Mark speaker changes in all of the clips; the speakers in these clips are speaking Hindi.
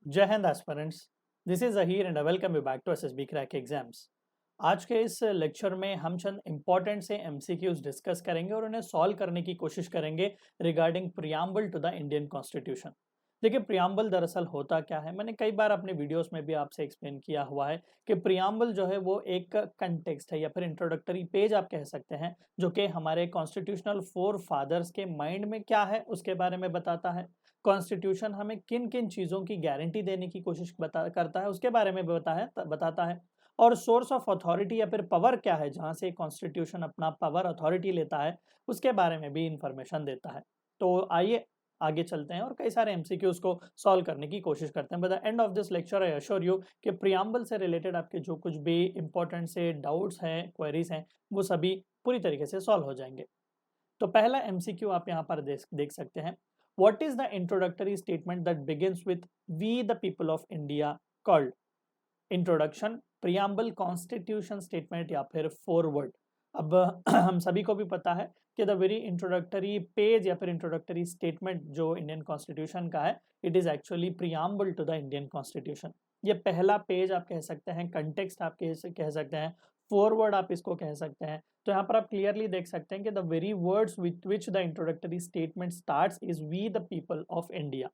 Speaker 1: जय Hind aspirants, this is Ahir and I welcome you back to SSB crack exams. आज के इस लेक्चर में हम चंद इंपॉर्टेंट से एमसीक्यूज डिस्कस करेंगे और उन्हें सॉल्व करने की कोशिश करेंगे regarding preamble to the Indian constitution. देखिए, प्रियम्बल दरअसल होता क्या है, मैंने कई बार अपने वीडियोस में भी आपसे एक्सप्लेन किया हुआ है कि प्रियम्बल जो है वो एक कंटेक्स्ट है या फिर इंट्रोडक्टरी पेज आप कह सकते हैं, जो कि हमारे कॉन्स्टिट्यूशनल फोर फादर्स के माइंड में क्या है उसके बारे में बताता है। कॉन्स्टिट्यूशन हमें किन किन चीज़ों की गारंटी देने की कोशिश करता है उसके बारे में भी बताता है। और सोर्स ऑफ अथॉरिटी या फिर पावर क्या है, जहाँ से कॉन्स्टिट्यूशन अपना पावर अथॉरिटी लेता है, उसके बारे में भी इंफॉर्मेशन देता है। तो आइए आगे चलते हैं और कई सारे एमसीक्यूज को सॉल्व करने की कोशिश करते हैं। By the end of this lecture I assure you कि प्रियम्बल से रिलेटेड आपके जो कुछ भी इंपॉर्टेंट से डाउट्स हैं, क्वेरीज हैं, वो सभी पूरी तरीके से सॉल्व हो जाएंगे। तो पहला एमसीक्यू आप यहाँ पर देख सकते हैं। What is the introductory statement that begins with "We the people of India" called? Introduction, preamble, constitution statement या फिर फॉरवर्ड। अब हम सभी को भी पता है कि द वेरी इंट्रोडक्टरी पेज या फिर इंट्रोडक्टरी स्टेटमेंट जो इंडियन कॉन्स्टिट्यूशन का है, it is actually preamble to the Indian constitution. ये पहला पेज आप कह सकते हैं, कंटेक्स्ट आप कह सकते हैं, फॉरवर्ड आप इसको कह सकते हैं। तो यहाँ पर आप क्लियरली देख सकते हैं कि the very words with which the introductory statement starts is "we the people of India",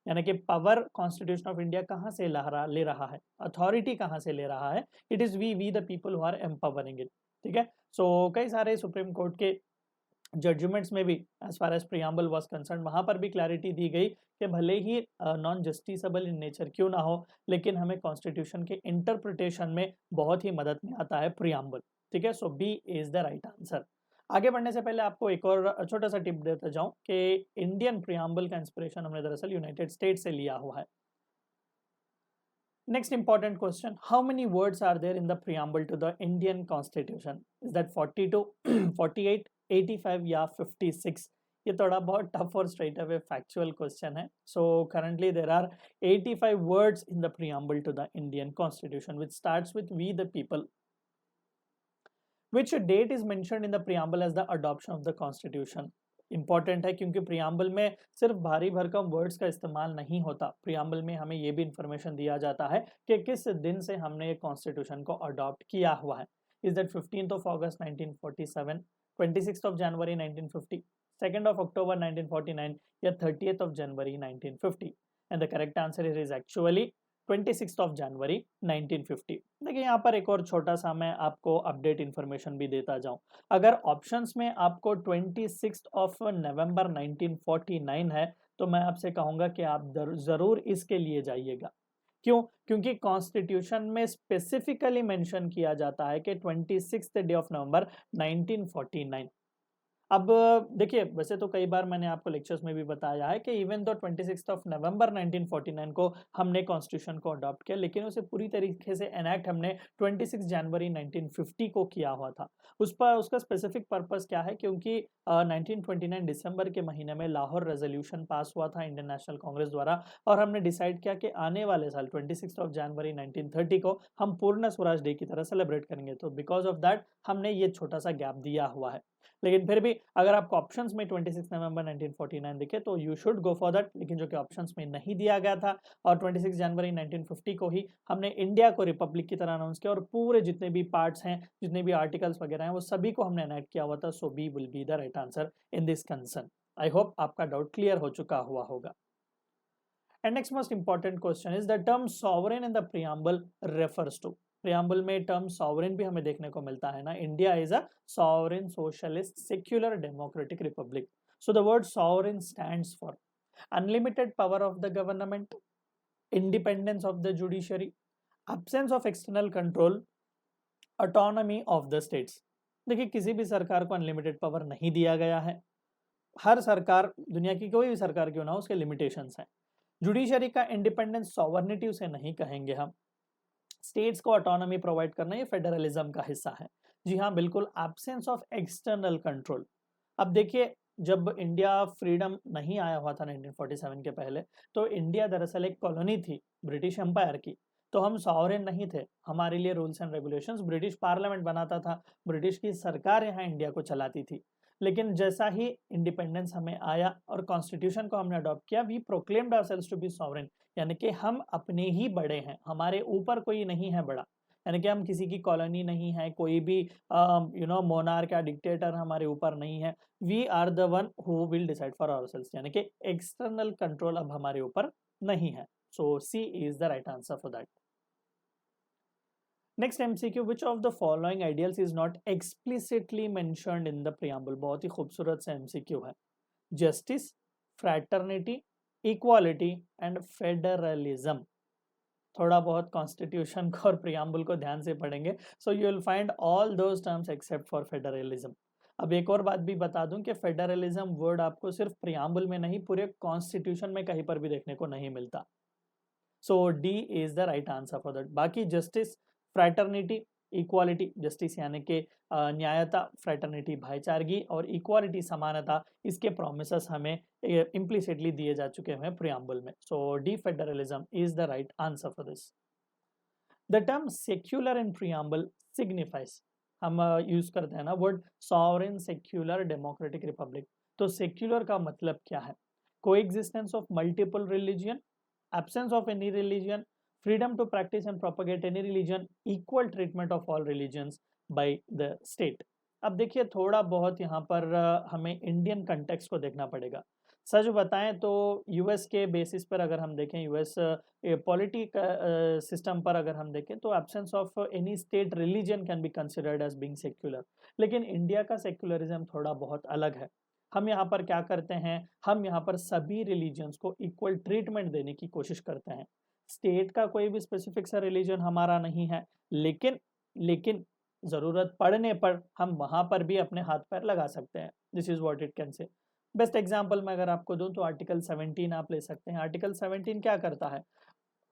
Speaker 1: यानी कि पावर कॉन्स्टिट्यूशन ऑफ इंडिया कहाँ से ले रहा है, अथॉरिटी कहाँ से ले रहा है, it is we the people who are empowering it. ठीक है, सो कई सारे सुप्रीम कोर्ट के जजमेंट्स में भी as far as preamble was concern, वहां पर भी क्लैरिटी दी गई कि भले ही नॉन जस्टिसएबल इन नेचर क्यों ना हो, लेकिन हमें कॉन्स्टिट्यूशन के इंटरप्रिटेशन में बहुत ही मदद में आता है प्रियम्बल। ठीक है, so B is the right answer. आगे बढ़ने से पहले आपको एक और छोटा सा टिप देता जाऊं कि इंडियन प्रियम्बल का इंस्पिरेशन हमने दरअसल यूनाइटेड स्टेट से लिया हुआ है। Next important question: how many words are there in the preamble to the Indian Constitution? Is that 42, 48, 85 या 56? ये थोड़ा बहुत टफ और स्ट्रेट अवे फैक्चुअल क्वेश्चन है। So currently there are 85 words in the preamble to the Indian Constitution, which starts with "We the people." Which date is mentioned in the preamble as the adoption of the Constitution? Important है क्योंकि प्रियम्बल में सिर्फ भारी भरकम वर्ड्स का इस्तेमाल नहीं होता, प्रियम्बल में हमें ये भी इंफॉर्मेशन दिया जाता है कि किस दिन से हमने ये कॉन्स्टिट्यूशन को अडॉप्ट किया हुआ है। Is that 15th of August 1947, 26th of January 1950, 2nd of October 1949 या 30th of January 1950? And the correct answer is actually 26th of January 1950। देखिए, यहाँ पर एक और छोटा सा मैं आपको अपडेट इन्फॉर्मेशन भी देता जाऊं। अगर ऑप्शंस में आपको 26th ऑफ नवंबर 1949 है, तो मैं आपसे कहूंगा कि आप जरूर इसके लिए जाइएगा। क्यों? क्योंकि कॉन्स्टिट्यूशन में स्पेसिफिकली मेंशन किया जाता है कि 26th डे ऑफ नवंबर 1949। अब देखिए, वैसे तो कई बार मैंने आपको लेक्चर्स में भी बताया है कि इवन तो 26th ऑफ नवंबर 1949 को हमने कॉन्स्टिट्यूशन को अडॉप्ट किया, लेकिन उसे पूरी तरीके से एनैक्ट हमने 26 जनवरी 1950 को किया हुआ था। उस पर उसका स्पेसिफिक पर्पस क्या है, क्योंकि 1929 दिसंबर के महीने में लाहौर रेजोल्यूशन पास हुआ था इंडियन नेशनल कांग्रेस द्वारा, और हमने डिसाइड किया कि आने वाले साल 26 ऑफ जनवरी 1930 को हम पूर्ण स्वराज डे की तरह सेलिब्रेट करेंगे। तो बिकॉज ऑफ दैट हमने ये छोटा सा गैप दिया हुआ है। लेकिन फिर भी अगर आपको ऑप्शंस में 26 नवंबर 1949 दिखे तो you should go for that, लेकिन जो कि ऑप्शंस में नहीं दिया गया था, और 26 जनवरी 1950 को ही हमने इंडिया को रिपब्लिक की तरह अनाउंस किया और पूरे जितने भी पार्ट्स हैं, जितने भी आर्टिकल्स वगैरह हैं, वो सभी को हमने एनैक्ट किया हुआ था। So B will be the right answer in this concern. I hope आपका डाउट क्लियर हो चुका हुआ होगा। And next most important question is the term sovereign in the preamble refers to. Preamble में टर्म सॉवरेन भी हमें देखने को मिलता है ना, India is a sovereign socialist secular democratic republic. So the word sovereign stands for unlimited power of the government, independence of the judiciary, absence of external control, autonomy of the states. देखिए, किसी भी सरकार को अनलिमिटेड पावर नहीं दिया गया है। हर सरकार, दुनिया की कोई भी सरकार क्यों ना हो, उसके लिमिटेशंस हैं। जुडिशरी का इंडिपेंडेंस सॉवर्निटी उसे नहीं कहेंगे हम। स्टेट्स को ऑटोनॉमी प्रोवाइड करना ये फेडरलिज्म का हिस्सा है। जी हाँ, बिल्कुल, एब्सेंस ऑफ एक्सटर्नल कंट्रोल। अब देखिए, जब इंडिया फ्रीडम नहीं आया हुआ था 1947 के पहले, तो इंडिया दरअसल एक कॉलोनी थी ब्रिटिश एम्पायर की। तो हम सॉवरेन नहीं थे, हमारे लिए rules and regulations British parliament बनाता था, ब्रिटिश की सरकार यहाँ इंडिया को चलाती थी। लेकिन जैसा ही इंडिपेंडेंस हमें आया और कॉन्स्टिट्यूशन को हमने अडॉप्ट किया, we proclaimed ourselves to be sovereign, यानी कि हम अपने ही बड़े हैं, हमारे ऊपर कोई नहीं है बड़ा, यानी कि हम किसी की कॉलोनी नहीं है, कोई भी मोनार्क या डिक्टेटर हमारे ऊपर नहीं है। We are the one who will decide for ourselves, यानी कि एक्सटर्नल कंट्रोल अब हमारे ऊपर नहीं है। So C is the right answer for that. Next MCQ, which of the following ideals is not explicitly mentioned in the preamble. बहुत ही खूबसूरत सा एमसीक्यू है। Justice, fraternity, equality and federalism. थोड़ा बहुत कॉन्स्टिट्यूशन को और प्रियम्बल को ध्यान से पढ़ेंगे, so you will find all those terms except for federalism. अब एक और बात भी बता दूं कि फेडरलिज्म वर्ड आपको सिर्फ प्रियम्बल में नहीं, पूरे कॉन्स्टिट्यूशन में कहीं पर भी देखने को नहीं मिलता। So D is the right answer for that. बाकी जस्टिस, फ्रैटर्निटी, इक्वालिटी, जस्टिस यानी कि न्यायता, फ्रैटर्निटी भाईचारगी, और इक्वालिटी समानता, इसके प्रोमिसेस हमें इम्प्लिसिटली दिए जा चुके हैं प्रियम्बल में। So D federalism is the right answer for this. The term secular in preamble signifies, हम यूज करते हैं ना word sovereign secular democratic republic. तो सेक्युलर का मतलब क्या है? Coexistence of multiple religion, absence of any religion, freedom to practice and propagate any religion, equal treatment of all religions by the state। अब देखिए थोड़ा बहुत यहाँ पर हमें इंडियन कंटेक्स्ट को देखना पड़ेगा। सच बताएं तो यूएस के बेसिस पर अगर हम देखें, यूएस पॉलिटिक सिस्टम पर अगर हम देखें, तो absence of any state religion can be considered as being secular. लेकिन इंडिया का सेक्युलरिज्म थोड़ा बहुत अलग है। हम यहाँ पर क्या करते हैं, हम यहाँ पर सभी रिलीजन्स को इक्वल ट्रीटमेंट देने की कोशिश करते हैं। स्टेट का कोई भी स्पेसिफिक सा रिलीजन हमारा नहीं है, लेकिन लेकिन जरूरत पड़ने पर हम वहां पर भी अपने हाथ पैर लगा सकते हैं। This is what it can say. Best example मैं अगर आपको दूं तो आर्टिकल 17 आप ले सकते हैं। आर्टिकल 17 क्या करता है?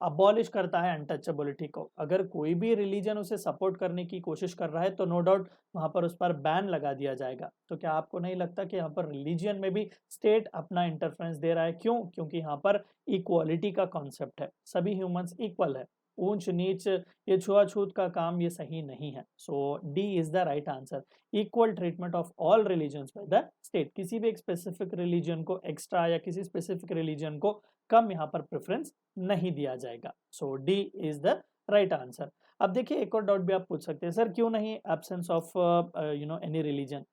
Speaker 1: अबॉलिश करता है अनटचेबिलिटी को। अगर कोई भी रिलीजन उसे सपोर्ट करने की कोशिश कर रहा है तो नो डाउट वहां पर उस पर बैन लगा दिया जाएगा। तो क्या आपको नहीं लगता कि यहाँ पर रिलीजन में भी स्टेट अपना इंटरफेरेंस दे रहा है? क्यों? क्योंकि यहाँ पर इक्वालिटी का कॉन्सेप्ट है, सभी ह्यूमंस इक्वल है, ऊंच नीच ये छुआछूत का काम ये सही नहीं है। So D is the right answer. Equal treatment of all religions by the state, किसी भी एक स्पेसिफिक रिलीजन को एक्स्ट्रा या किसी स्पेसिफिक रिलीजन को कम यहाँ पर प्रेफरेंस नहीं दिया जाएगा। So D is the right answer. अब देखिए एक और डाउट भी आप पूछ सकते हैं, सर क्यों नहीं एब्सेंस ऑफ एनी रिलीजन?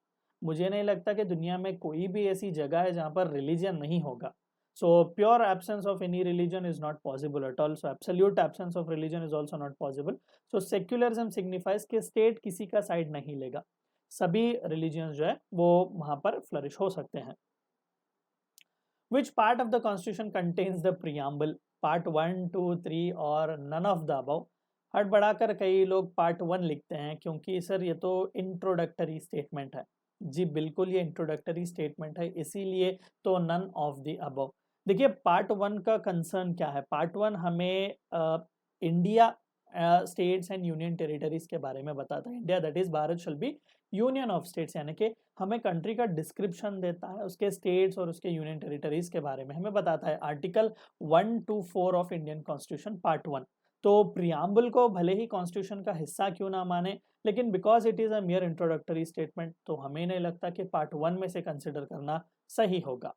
Speaker 1: मुझे नहीं लगता कि दुनिया में कोई भी ऐसी जगह है जहाँ पर रिलीजन नहीं होगा। So pure absence of any religion is not possible at all. So absolute absence of religion is also not possible. So secularism signifies कि state किसी का साइड नहीं लेगा, सभी religions जो है वो वहां पर फ्लरिश हो सकते हैं। Which part of the constitution contains the preamble? Part 1, 2, 3 और none of the above? हट बढ़ाकर कई लोग पार्ट 1 लिखते हैं क्योंकि सर ये तो इंट्रोडक्टरी स्टेटमेंट है। जी बिल्कुल, ये इंट्रोडक्टरी स्टेटमेंट है, इसीलिए तो नन ऑफ द अबव। देखिए पार्ट 1 का कंसर्न क्या है? पार्ट 1 हमें India states and union territories के बारे में बताता है। India that is Bharat shall be union of states, यानी कि हमें कंट्री का डिस्क्रिप्शन देता है, उसके स्टेट्स और उसके यूनियन टेरिटरीज के बारे में हमें बताता है। Article 1 to 4 of Indian constitution part 1। तो प्रियम्बल को भले ही कॉन्स्टिट्यूशन का हिस्सा क्यों ना माने, लेकिन because it is a मियर introductory statement, तो हमें नहीं लगता कि पार्ट 1 में से कंसिडर करना सही होगा।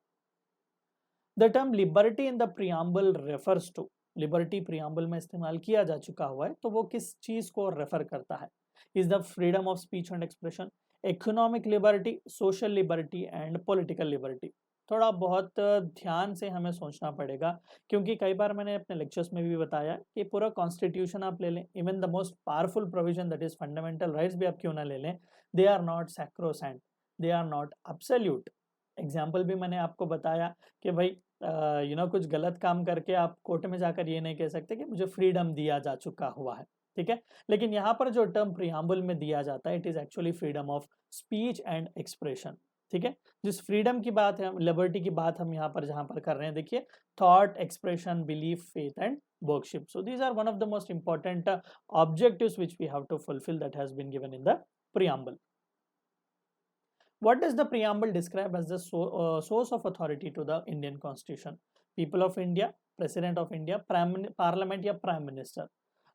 Speaker 1: The term liberty in the preamble refers to, liberty preamble में इस्तेमाल किया जा चुका हुआ है, तो वो किस चीज को रेफर करता है? Is the freedom of speech and expression, economic liberty, social liberty and political liberty. थोड़ा बहुत ध्यान से हमें सोचना पड़ेगा, क्योंकि कई बार मैंने अपने लेक्चर्स में भी बताया कि पूरा कॉन्स्टिट्यूशन आप ले लें, even the most powerful provision that is fundamental rights भी आप क्यों ना ले लें, they are not sacrosanct, they are not absolute. Example भी मैंने आपको बताया कि भाई कुछ गलत काम करके आप कोर्ट में जाकर ये नहीं कह सकते कि मुझे फ्रीडम दिया जा चुका हुआ है, ठीक है। लेकिन यहाँ पर जो टर्म प्रियम्बल में दिया जाता है, it is actually freedom of speech and expression, ठीक है। जिस फ्रीडम की बात है, लिबर्टी की बात हम यहाँ पर जहाँ पर कर रहे हैं, देखिए thought, expression, belief, faith and worship. So these are one of the most important objectives which we have to fulfil that has been given in the preamble. What does the preamble describe as the source of authority to the Indian Constitution? People of India, President of India, Parliament या Prime Minister?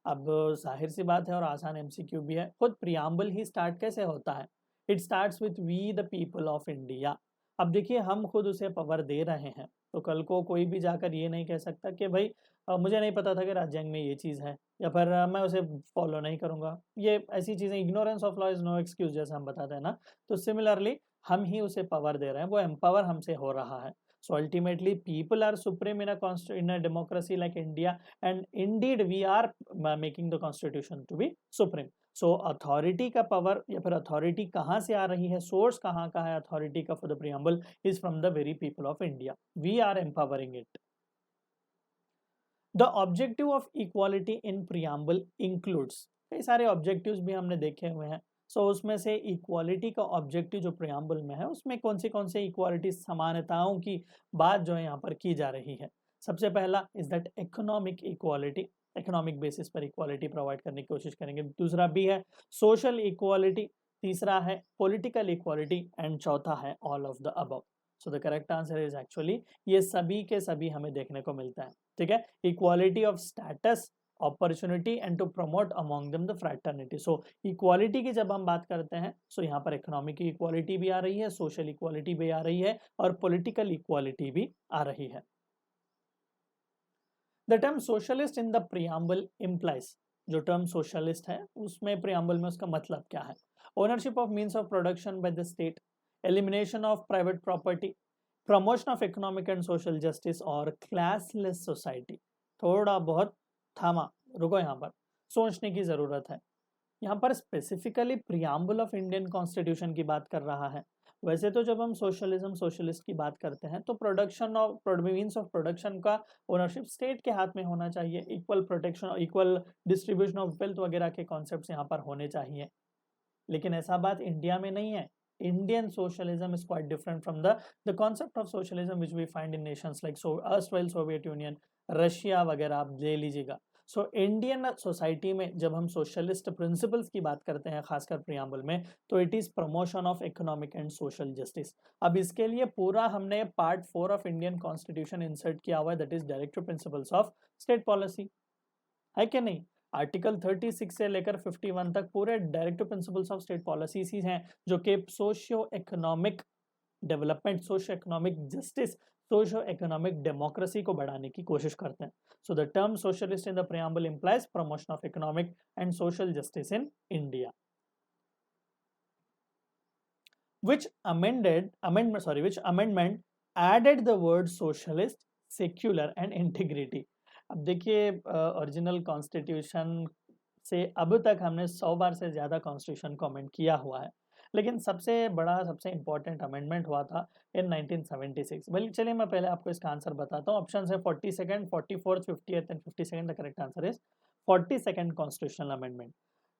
Speaker 1: अब जाहिर सी बात है और आसान एमसीक्यू भी है, खुद प्रियम्बल ही स्टार्ट कैसे होता है? It starts with we the people of India. अब देखिए हम खुद उसे पावर दे रहे हैं, तो कल को कोई भी जाकर ये नहीं कह सकता कि भाई मुझे नहीं पता था कि राज्यांग में ये चीज़ है, या फिर मैं उसे फॉलो नहीं करूँगा। ये ऐसी चीज़ें, ignorance of law is no excuse जैसा हम बताते हैं ना, तो सिमिलरली हम ही उसे पावर दे रहे हैं, वो एम्पावर हमसे हो रहा है। So ultimately, people are supreme in a democracy like India, and indeed we are making the constitution to be supreme. So authority का power या फिर authority कहाँ से आ रही है, source कहाँ का है authority का for the preamble is from the very people of India. We are empowering it. The objective of equality in preamble includes, कई सारे objectives भी हमने देखे हुए हैं। सो उसमें से इक्वालिटी का ऑब्जेक्टिव जो प्रियम्बल में है उसमें कौन से इक्वालिटी समानताओं की बात जो है यहाँ पर की जा रही है। सबसे पहला is that economic equality, economic basis पर इक्वालिटी प्रोवाइड करने की कोशिश करेंगे। दूसरा भी है सोशल इक्वालिटी, तीसरा है पॉलिटिकल इक्वालिटी, एंड चौथा है all of the above. So the correct answer is actually ये सभी के सभी हमें देखने को मिलता है। ठीक है, equality of status, opportunity and to promote among them the fraternity. So equality की जब हम बात करते हैं, सो यहाँ पर इकोनॉमिक इक्वालिटी भी आ रही है, सोशल इक्वालिटी भी आ रही है, और पॉलिटिकल इक्वालिटी भी आ रही है। The term socialist in the preamble implies, जो टर्म सोशलिस्ट है उसमें प्रियम्बल में उसका मतलब क्या है? Ownership of means of production by the state, elimination of private property, promotion of economic and social justice, और क्लासलेस सोसाइटी। थोड़ा बहुत थामा, रुको, यहाँ पर सोचने की जरूरत है। यहाँ पर specifically preamble of Indian constitution की बात कर रहा है। वैसे तो जब हम सोशलिज्म, सोशलिस्ट की बात करते हैं तो production of means of production का ओनरशिप स्टेट के हाथ में होना चाहिए, equal protection, equal distribution of wealth वगैरह के कॉन्सेप्ट्स यहाँ पर होने चाहिए। लेकिन ऐसा बात इंडिया में नहीं है। Indian socialism is quite different from the concept of socialism which we find in nations like erstwhile Soviet Union, Russia वगैरह आप ले लीजिएगा। सो इंडियन सोसाइटी में जब हम सोशलिस्ट प्रिंसिपल्स की बात करते हैं खासकर प्रियम्बल में, तो it is promotion of economic and social justice. अब इसके लिए पूरा हमने part 4 of Indian constitution insert किया हुआ है, that is directive principles of state policy, है कि नहीं? आर्टिकल 36 से लेकर 51 तक पूरे directive principles of state policies हैं जो कि socio economic development, socio economic justice, socio economic democracy को बढ़ाने की कोशिश करते हैं। So the term socialist in the preamble implies promotion of economic and social justice in India. which amendment added the word socialist, secular and integrity। अब देखिए ओरिजिनल कॉन्स्टिट्यूशन से अब तक हमने 100 बार से ज़्यादा कॉन्स्टिट्यूशन को अमेंड किया हुआ है, लेकिन सबसे बड़ा, सबसे इंपॉर्टेंट अमेंडमेंट हुआ था इन 1976। बल्कि चलिए मैं पहले आपको इसका आंसर बताता हूँ। ऑप्शन है 42nd, 44th, 50th and 52nd। The correct answer is 42nd constitutional amendment.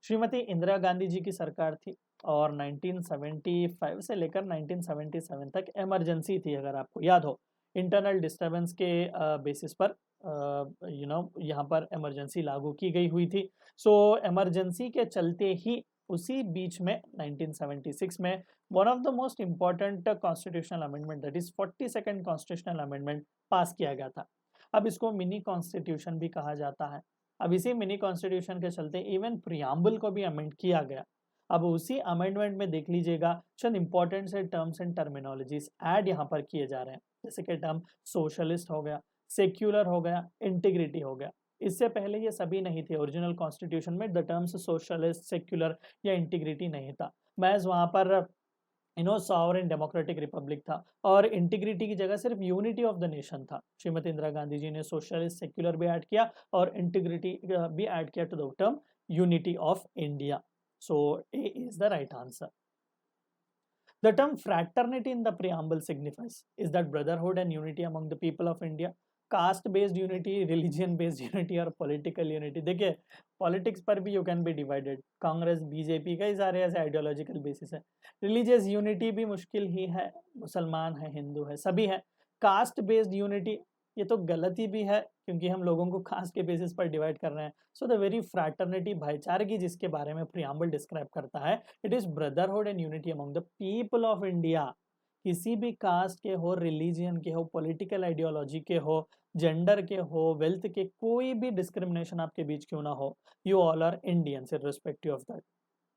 Speaker 1: Shrimati Indira Gandhi ji की सरकार थी और 1975 से लेकर 1977 तक इमरजेंसी थी, अगर आपको याद हो। इंटरनल डिस्टर्बेंस के बेसिस पर यहाँ पर इमरजेंसी लागू की गई हुई थी। सो इमरजेंसी के चलते ही उसी बीच में 1976 में one of the most important constitutional amendment, that is 42nd constitutional amendment pass किया गया था। अब इसको मिनी कॉन्स्टिट्यूशन भी कहा जाता है। अब इसी मिनी कॉन्स्टिट्यूशन के चलते इवन प्रियम्बल को भी अमेंड किया गया। अब उसी अमेंडमेंट में देख लीजिएगा चंद इंपॉर्टेंट से टर्म्स एंड टर्मिनोलॉजीज ऐड यहाँ पर किए जा रहे हैं, जैसे कि टर्म सोशलिस्ट हो गया, सेक्युलर हो गया, इंटीग्रिटी हो गया। इससे पहले ये सभी नहीं थे ओरिजिनल कॉन्स्टिट्यूशन में, द टर्म्स सोशलिस्ट, सेक्युलर या इंटीग्रिटी नहीं था। महज वहाँ पर सॉवरेन डेमोक्रेटिक रिपब्लिक था, और इंटीग्रिटी की जगह सिर्फ यूनिटी ऑफ द नेशन था। श्रीमती इंदिरा गांधी जी ने सोशलिस्ट, सेक्युलर भी ऐड किया और इंटीग्रिटी भी ऐड किया to the term unity of India. So A is the right answer. The term fraternity in the preamble signifies is that brotherhood and unity among the people of India, caste based unity, religion based unity और political unity। देखिए पॉलिटिक्स पर भी you can be divided, Congress, BJP, कई सारे ऐसे आइडियोलॉजिकल बेसिस है। रिलीजियस यूनिटी भी मुश्किल ही है, मुसलमान है, हिंदू है, सभी है। कास्ट बेस्ड यूनिटी ये तो गलती भी है क्योंकि हम लोगों को कास्ट के बेसिस पर डिवाइड कर रहे हैं। सो द वेरी फ्रैटर्निटी, भाईचारगी जिसके बारे में प्रियम्बल डिस्क्राइब करता है, it is brotherhood and unity among the people of India. किसी भी कास्ट के हो, रिलीजियन के हो, पॉलिटिकल आइडियोलॉजी के हो, जेंडर के हो, वेल्थ के, कोई भी डिस्क्रिमिनेशन आपके बीच क्यों ना हो, you all are Indians irrespective of that,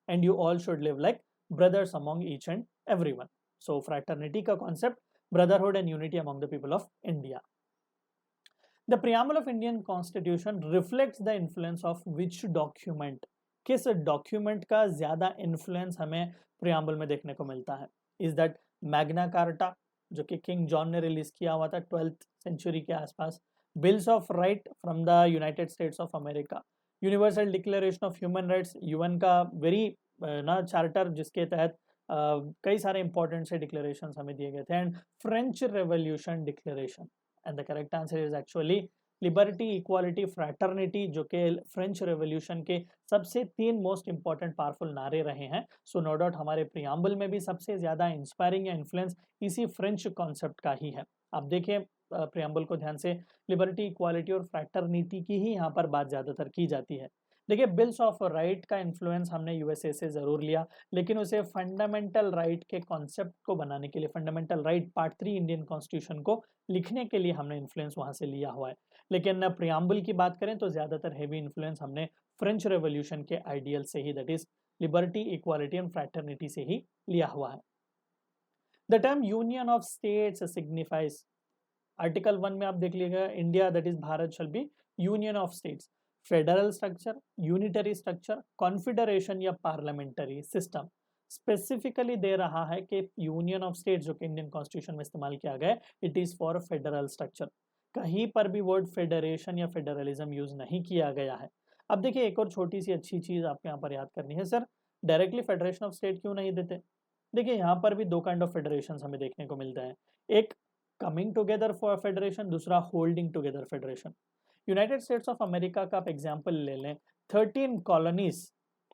Speaker 1: and you all should live like brothers among each and everyone. So fraternity का concept, brotherhood and unity among the people of India. The preamble of Indian Constitution reflects the influence of which document? किस डॉक्यूमेंट का ज्यादा इन्फ्लुएंस हमें प्रियम्बल में देखने को मिलता है? इज दैट मैग्ना कार्टा जो कि किंग जॉन ने रिलीज किया हुआ था 12th सेंचुरी के आसपास, bills of right from the United states of America, universal declaration of human rights, UN का वेरी ना चार्टर जिसके तहत कई सारे इंपॉर्टेंट से डिक्लेरेशन हमें दिए गए थे, and French revolution declaration. And the correct answer is actually liberty, equality, fraternity, जो कि फ्रेंच रेवोल्यूशन के सबसे 3 मोस्ट इंपॉर्टेंट पावरफुल नारे रहे हैं। सो नो डाउट हमारे प्रियम्बल में भी सबसे ज्यादा इंस्पायरिंग या इन्फ्लुएंस इसी फ्रेंच कॉन्सेप्ट का ही है। आप देखिए प्रियम्बल को ध्यान से, लिबर्टी, इक्वालिटी और फ्रैटर्निटी की ही यहाँ पर बात ज्यादातर की जाती है। देखिए बिल्स ऑफ राइट का इन्फ्लुएंस हमने यूएसए से जरूर लिया, लेकिन उसे फंडामेंटल राइट के कॉन्सेप्ट को बनाने के लिए, fundamental right part 3 Indian constitution को लिखने के लिए हमने इन्फ्लुएंस वहां से लिया हुआ है। लेकिन प्रियम्बल की बात करें तो ज्यादातर हेवी इन्फ्लुएंस हमने फ्रेंच रेवोल्यूशन के आइडियल से ही, that is liberty, equality and fraternity से ही लिया हुआ है। The term union of states signifies, article 1 में आप देख लीजिएगा, India that is Bharat shall be union of states, federal structure, unitary structure, confederation या पार्लियामेंटरी सिस्टम। स्पेसिफिकली दे रहा है कि यूनियन ऑफ स्टेट्स जो कि इंडियन कॉन्स्टिट्यूशन में इस्तेमाल किया गया है, it is for federal structure. कहीं पर भी वर्ड फेडरेशन या फेडरलिज्म यूज नहीं किया गया है। अब देखिए एक और छोटी सी अच्छी चीज आपको यहाँ पर याद करनी है, sir directly federation of state क्यों नहीं देते? देखिए यहाँ पर भी 2 काइंड ऑफ फेडरेशन हमें देखने को मिलता है, एक कमिंग टुगेदर फॉर फेडरेशन, दूसरा holding together federation. United states of America का आप एग्जाम्पल ले लें, 13 कॉलोनीज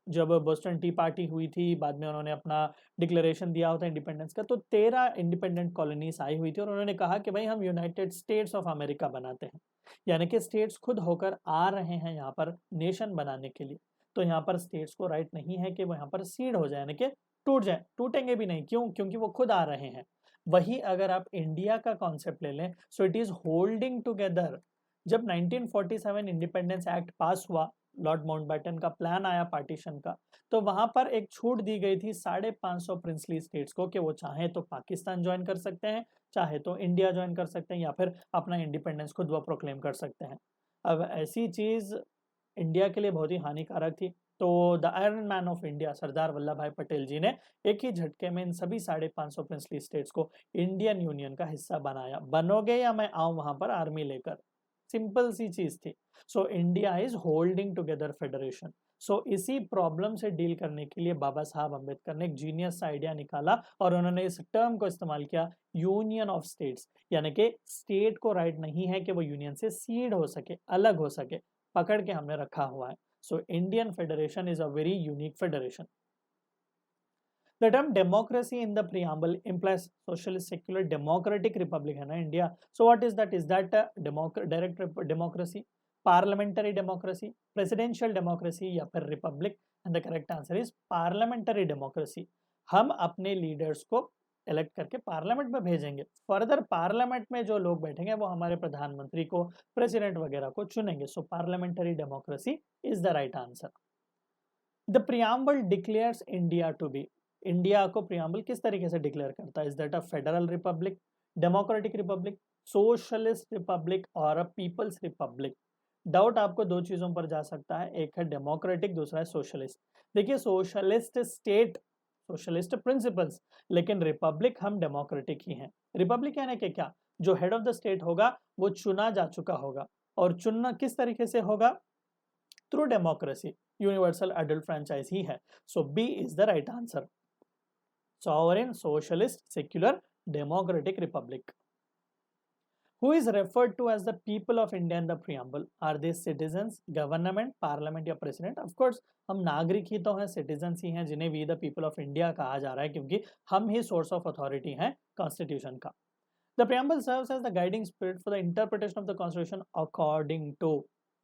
Speaker 1: जब बोस्टन टी पार्टी हुई थी, बाद में उन्होंने अपना डिक्लेरेशन दिया होता है इंडिपेंडेंस का, तो 13 इंडिपेंडेंट कॉलोनीज आई हुई थी और उन्होंने कहा कि भाई हम यूनाइटेड स्टेट्स ऑफ अमेरिका बनाते हैं, यानी कि स्टेट्स खुद होकर आ रहे हैं यहाँ पर नेशन बनाने के लिए। तो यहाँ पर स्टेट्स को राइट नहीं है कि वो यहाँ पर सीड हो जाए, यानी कि टूट जाए, टूटेंगे भी नहीं, क्यों? क्योंकि वो खुद आ रहे हैं। वही अगर आप इंडिया का कॉन्सेप्ट ले लें, सो इट इज होल्डिंग टुगेदर। जब 1947 इंडिपेंडेंस एक्ट पास हुआ, लॉर्ड माउंटबेटन का प्लान आया पार्टीशन का, तो वहां पर एक छूट दी गई थी 550 प्रिंसली स्टेट्स को कि वो चाहे तो पाकिस्तान ज्वाइन कर सकते हैं, चाहे तो इंडिया ज्वाइन कर सकते हैं, या फिर अपना इंडिपेंडेंस खुद वो प्रोक्लेम कर सकते हैं। अब ऐसी चीज इंडिया के लिए बहुत ही हानिकारक थी, तो the iron man of India Sardar Vallabh Bhai Patel जी ने एक ही झटके में इन सभी 550 प्रिंसली स्टेट्स को इंडियन यूनियन का हिस्सा बनाया। बनोगे या मैं आऊं वहां पर आर्मी लेकर, सिंपल सी चीज थी। So India is holding together federation. So इसी प्रॉब्लम से डील करने के लिए बाबा साहब अम्बेडकर ने एक जीनियस आइडिया निकाला और उन्होंने इस टर्म को इस्तेमाल किया, यूनियन ऑफ स्टेट्स, यानी कि स्टेट को राइट नहीं है कि वो यूनियन से सीड हो सके, अलग हो सके, पकड़ के हमने रखा हुआ है। So Indian federation is a very unique federation. The term democracy in the preamble implies socialist, secular, democratic republic है ना India. So what is that? Is that direct democracy, parliamentary democracy, presidential democracy या फिर republic? And the correct answer is parliamentary democracy। हम अपने लीडर्स को इलेक्ट करके पार्लियामेंट में भेजेंगे, फर्दर पार्लियामेंट में जो लोग बैठेंगे वो हमारे प्रधानमंत्री को, प्रेसिडेंट वगैरह को चुनेंगे। So parliamentary democracy is the right answer. The preamble declares India to be, India को प्रियम्बल किस तरीके से डिक्लेयर करता है? Is that a federal republic, democratic republic, socialist republic और अ पीपल्स रिपब्लिक? डाउट आपको 2 चीजों पर जा सकता है, एक है डेमोक्रेटिक, दूसरा है सोशलिस्ट। देखिए सोशलिस्ट स्टेट, सोशलिस्ट प्रिंसिपल्स, लेकिन रिपब्लिक हम डेमोक्रेटिक ही हैं। रिपब्लिक यानी कि क्या? जो हेड ऑफ द स्टेट होगा वो चुना जा चुका होगा, और चुनना किस तरीके से होगा? Through democracy, universal adult franchise ही है। So B is the right answer, sovereign, socialist, secular, democratic republic. Who is referred to as the people of India in the preamble? Are they citizens, government, parliament या president? Of course, हम नागरिक ही तो हैं, citizens ही हैं, जिन्हें we the people of India कहा जा रहा है, क्योंकि हम ही source of authority हैं constitution का। The preamble serves as the guiding spirit for the interpretation of the constitution according to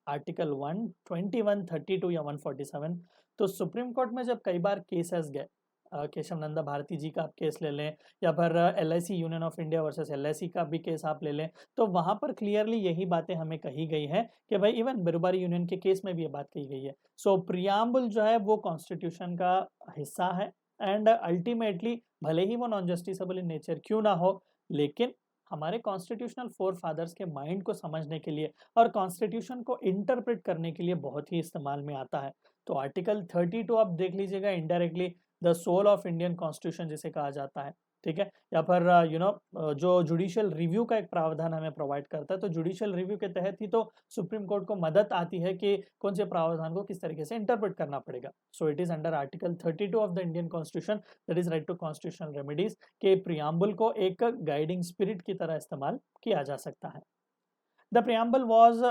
Speaker 1: article 1, 21, 32 या 147। तो सुप्रीम कोर्ट में जब कई बार केसेस गए, केशव नंदा भारती जी का आप केस ले लें, या फिर LIC union of India versus LIC का भी केस आप ले लें, तो वहां पर क्लियरली यही बातें हमें कही गई है कि भाई इवन बिरुबारी यूनियन के केस में भी ये बात कही गई है। सो प्रियम्बल जो है वो कॉन्स्टिट्यूशन का हिस्सा है, एंड अल्टीमेटली भले ही वो नॉन जस्टिसेबल इन नेचर क्यों ना हो, लेकिन हमारे कॉन्स्टिट्यूशनल फोर फादर्स के माइंड को समझने के लिए और कॉन्स्टिट्यूशन को इंटरप्रेट करने के लिए बहुत ही इस्तेमाल में आता है। तो आर्टिकल 32 आप देख लीजिएगा, indirectly the soul of Indian constitution जिसे कहा जाता है, ठीक है। या फिर जो जुडिशियल रिव्यू का एक प्रावधान हमें प्रोवाइड करता है, तो जुडिशियल रिव्यू के तहत ही तो सुप्रीम कोर्ट को मदद आती है कि कौन से प्रावधान को किस तरीके से इंटरप्रेट करना पड़ेगा। So it is under article 32 of the Indian constitution, that is right to constitutional remedies, के प्रियम्बल को एक गाइडिंग स्पिरिट की तरह इस्तेमाल किया जा सकता है। The preamble was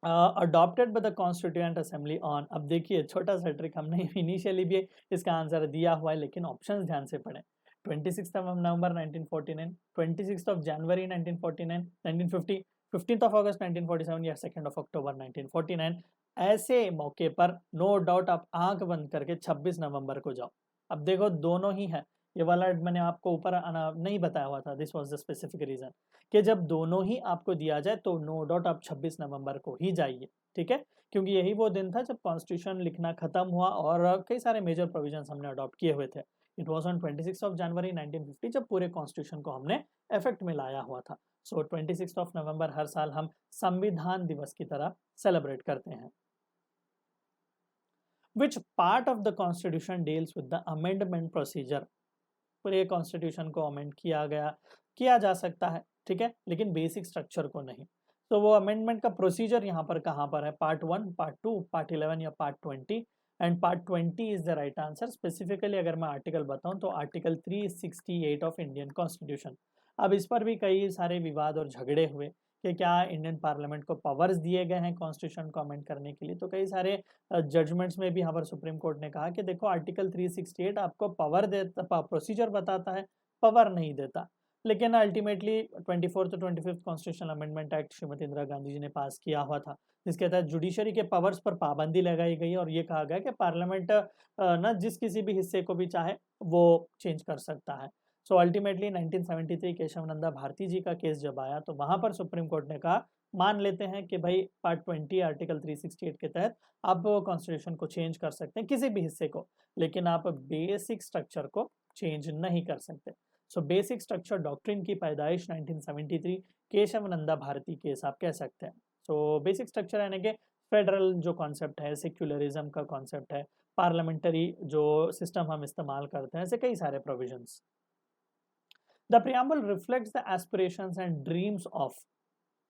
Speaker 1: adopted by the constituent assembly on, अब देखिए छोटा सा ट्रिक, हमने इनिशियली भी इसका आंसर दिया हुआ है, लेकिन ऑप्शंस ध्यान से पढ़ें। 26 नवंबर 1949, 26 जनवरी 1949, 1950, 15 अगस्त 1947 या 2 अक्टूबर 1949। ऐसे मौके पर नो डाउट आप आंख बंद करके 26 नवंबर को जाओ। अब देखो दोनों ही है, ये वाला मैंने आपको ऊपर नहीं बताया हुआ था, this was the specific reason, कि जब दोनों ही आपको दिया जाए तो नो डाउट आप 26 नवंबर को ही जाइए, ठीक है। क्योंकि यही वो दिन था जब कॉन्स्टिट्यूशन लिखना खत्म हुआ और कई सारे मेजर प्रोविजंस हमने अडॉप्ट किए हुए थे। इट वाज ऑन 26 जनवरी 1950 जब पूरे कॉन्स्टिट्यूशन को हमने इफेक्ट में लाया हुआ था। सो 26 नवंबर हर साल हम संविधान दिवस की तरह सेलिब्रेट करते हैं। Which part of the constitution deals with the amendment procedure? पूरे कॉन्स्टिट्यूशन को अमेंड किया जा सकता है, ठीक है, लेकिन बेसिक स्ट्रक्चर को नहीं। तो वो अमेंडमेंट का प्रोसीजर यहाँ पर कहाँ पर है, पार्ट 1, पार्ट 2, पार्ट 11 या part 20, and part 20 is the right answer. Specifically अगर मैं आर्टिकल बताऊं तो आर्टिकल 368 ऑफ इंडियन कॉन्स्टिट्यूशन। अब इस पर भी कई सारे विवाद और झगड़े हुए कि क्या इंडियन पार्लियामेंट को पावर्स दिए गए हैं कॉन्स्टिट्यूशन को अमेंड करने के लिए। तो कई सारे जजमेंट्स में भी यहाँ पर सुप्रीम कोर्ट ने कहा कि देखो आर्टिकल 368 आपको पावर देता, प्रोसीजर बताता है, पावर नहीं देता। लेकिन अल्टीमेटली 24 तो 25 constitutional amendment act Shrimati Indira Gandhi ji ने पास किया हुआ था, जिसके तहत जुडिशरी के पावर्स पर पाबंदी लगाई गई और ये कहा गया कि पार्लियामेंट ना जिस किसी भी हिस्से को भी चाहे वो चेंज कर सकता है। सो अल्टीमेटली 1973 केशवानंदा भारती जी का केस जब आया तो वहां पर सुप्रीम कोर्ट ने कहा मान लेते हैं कि भाई पार्ट 20 आर्टिकल 368 के तहत आप कॉन्स्टिट्यूशन को चेंज कर सकते हैं किसी भी हिस्से को, लेकिन आप बेसिक स्ट्रक्चर को चेंज नहीं कर सकते। सो बेसिक स्ट्रक्चर डॉक्ट्रिन की पैदाइश 1973 केशवानंदा भारती केस आप कह सकते हैं। सो बेसिक स्ट्रक्चर यानी कि फेडरल जो कॉन्सेप्ट है, सेक्युलरिज्म का कॉन्सेप्ट है, पार्लियामेंटरी जो सिस्टम हम इस्तेमाल करते हैं, ऐसे कई सारे provisions. The preamble reflects the aspirations and dreams of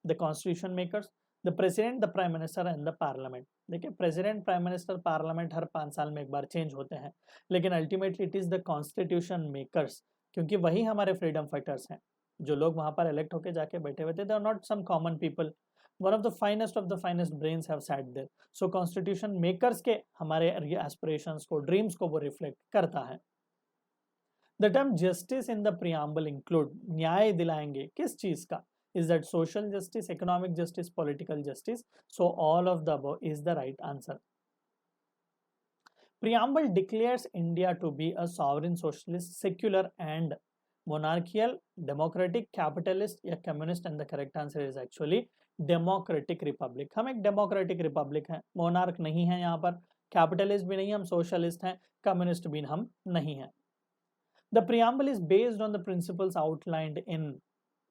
Speaker 1: the constitution makers, the president, the prime minister and the parliament। देखिए प्रेसिडेंट, प्राइम मिनिस्टर, पार्लियामेंट हर 5 साल में एक बार चेंज होते हैं, लेकिन ultimately it is the constitution makers, क्योंकि वही हमारे फ्रीडम फाइटर्स हैं। जो लोग वहां पर इलेक्ट होके जाके बैठे हुए थे, they are not some common people, one of the finest brains have sat there. So constitution makers के हमारे एस्पिरेशंस को, ड्रीम्स को वो रिफ्लेक्ट करता है। The term justice in the preamble include, न्याय दिलाएंगे किस चीज का, is that social justice, economic justice, political justice? So all of the above is the right answer. Preamble declares India to be a sovereign, socialist, secular and monarchical, democratic, capitalist या communist, and the correct answer is actually democratic republic। हम एक democratic republic हैं, monarch नहीं है यहाँ पर, capitalist भी नहीं, हम socialist हैं, communist भी हम नहीं हैं। The preamble is based on the principles outlined in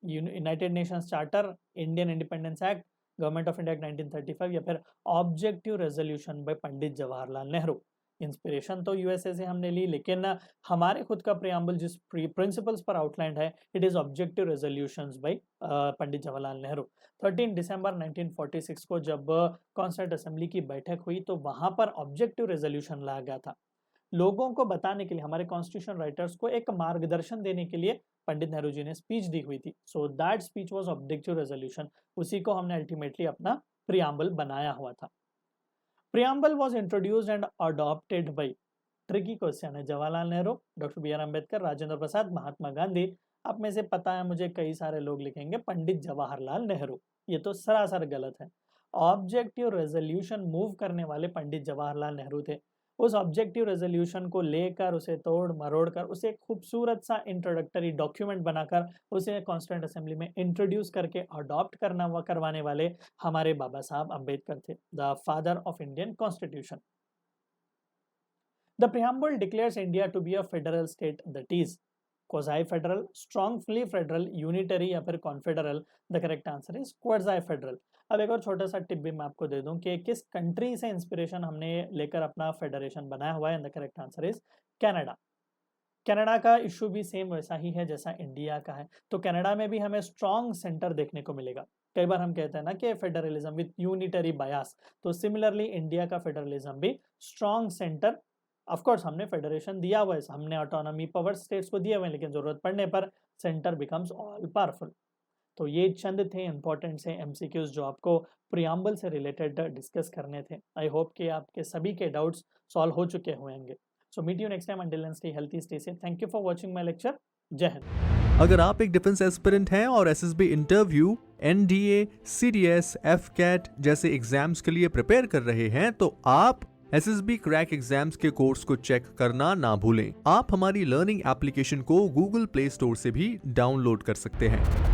Speaker 1: United Nations Charter, Indian Independence Act, Government of India Act 1935 या फिर objective resolution bye Pandit Jawaharlal Nehru. Inspiration तो यूएसए से हमने ली, लेकिन हमारे खुद का प्रियम्बल जिस प्रिंसिपल्स पर आउटलाइंड है, it is objective resolutions by Pandit Jawaharlal Nehru. 13 दिसंबर 1946 को जब कॉन्स्टिट्यूंट असेंबली की बैठक हुई तो वहां पर ऑब्जेक्टिव रेजोल्यूशन लाया गया था, लोगों को बताने के लिए, हमारे कॉन्स्टिट्यूशन राइटर्स को एक मार्गदर्शन देने के लिए पंडित नेहरू जी ने स्पीच दी हुई थी। So that speech was objective resolution, उसी को हमने अल्टीमेटली अपना प्रियम्बल बनाया हुआ था। Preamble was introduced and adopted by, tricky question है, Jawaharlal Nehru, doctor B R Ambedkar, Rajendra Prasad, Mahatma Gandhi. आप में से पता है मुझे कई सारे लोग लिखेंगे पंडित जवाहरलाल नेहरू, ये तो सरासर गलत है। ऑब्जेक्टिव रेजोल्यूशन मूव करने वाले पंडित जवाहरलाल नेहरू थे। उस ऑब्जेक्टिव रेजोल्यूशन को लेकर, उसे तोड़ मरोड़ कर, उसे एक खूबसूरत सा इंट्रोडक्टरी डॉक्यूमेंट बनाकर उसे कॉन्स्टिट्यूंट असेंबली में इंट्रोड्यूस करके अडॉप्ट करवाने वाले हमारे बाबा साहब अम्बेडकर थे, the father of Indian constitution. The preamble declares India to be a federal state, that is quasi-federal, strongly federal, unitary या फिर confederal. The correct answer is quasi-federal. अब एक और छोटा सा टिप भी मैं आपको दे दूं कि किस कंट्री से इंस्पिरेशन हमने लेकर अपना फेडरेशन बनाया हुआ है, and the correct answer is Canada. Canada का इशू भी सेम वैसा ही है जैसा इंडिया का है. तो कनाडा में भी हमें स्ट्रॉन्ग सेंटर देखने को मिलेगा. कई बार हम कहते हैं ना कि फेडरलिज्म विद यूनिटरी बायस, तो सिमिलरली इंडिया का फेडरलिज्म भी स्ट्रॉन्ग सेंटर. ऑफ कोर्स हमने फेडरेशन दिया हुआ है, हमने ऑटोनॉमी पावर स्टेट्स को दिए हुए हैं, लेकिन जरूरत पड़ने पर सेंटर बिकम्स ऑल पावरफुल. तो ये चंद थे इंपॉर्टेंट से एमसीक्यूज जो आपको प्रियम्बल से रिलेटेड डिस्कस करने थे. आई होप कि आपके सभी के डाउट्स सॉल्व हो चुके होंगे. So meet you next time. Until then stay healthy, stay safe. Thank you for watching my lecture. जय हिंद.
Speaker 2: अगर आप एक डिफेंस एस्पिरेंट हैं और SSB interview, NDA, CDS, AFCAT जैसे एग्जाम्स के लिए प्रिपेयर कर रहे हैं तो आप एसएसबी क्रैक एग्जाम्स के कोर्स को चेक करना ना भूलें. आप हमारी लर्निंग एप्लीकेशन को गूगल प्ले स्टोर से भी डाउनलोड कर सकते हैं.